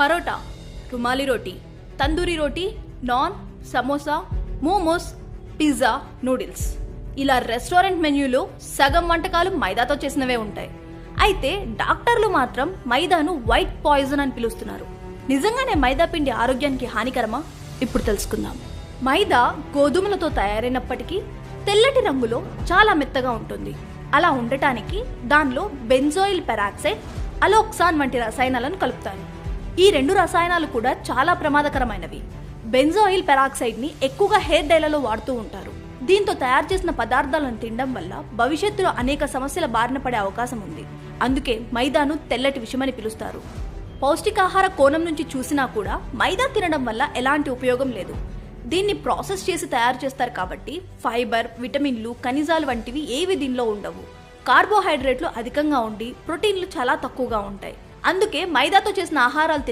Parotta, rumali roti, tandoori roti, naan, samosa, momos, pizza, noodles. ఇలా restaurant మెన్యూలో సగం వంటకాలు మైదాతో చేసినవే ఉంటాయి. అయితే డాక్టర్లు మాత్రం మైదాను వైట్ పాయిజన్ అని పిలుస్తున్నారు. నిజంగానే మైదా పిండి ఆరోగ్యానికి హానికరమా? ఇప్పుడు తెలుసుకుందాం. మైదా గోధుమలతో తయారైనప్పటికీ తెల్లటి రంగులో చాలా మెత్తగా ఉంటుంది. అలా ఉండటానికి దానిలో బెంజోయిల్ పెరాక్సైడ్, అలోక్సాన్ వంటి రసాయనాలను కలుపుతారు. ఈ 2 రసాయనాలు కూడా చాలా ప్రమాదకరమైనవి. బెంజోయిల్ పెరాక్సైడ్ ని ఎక్కువగా హెయిర్ డైలలో వాడుతూ ఉంటారు. దీంతో తయారు చేసిన పదార్థాలను తినడం వల్ల భవిష్యత్తులో అనేక సమస్యల బారిన పడే అవకాశం ఉంది. అందుకే మైదాను తెల్లటి విషమని పిలుస్తారు. పౌష్టికాహార కోణం నుంచి చూసినా కూడా మైదా తినడం వల్ల ఎలాంటి ఉపయోగం లేదు. దీన్ని ప్రాసెస్ చేసి తయారు చేస్తారు కాబట్టి ఫైబర్, విటమిన్లు, ఖనిజాలు వంటివి ఏవి దీనిలో ఉండవు. కార్బోహైడ్రేట్లు అధికంగా ఉండి ప్రోటీన్లు చాలా తక్కువగా ఉంటాయి. అందుకే మైదాతో చేసిన ఆహారాలు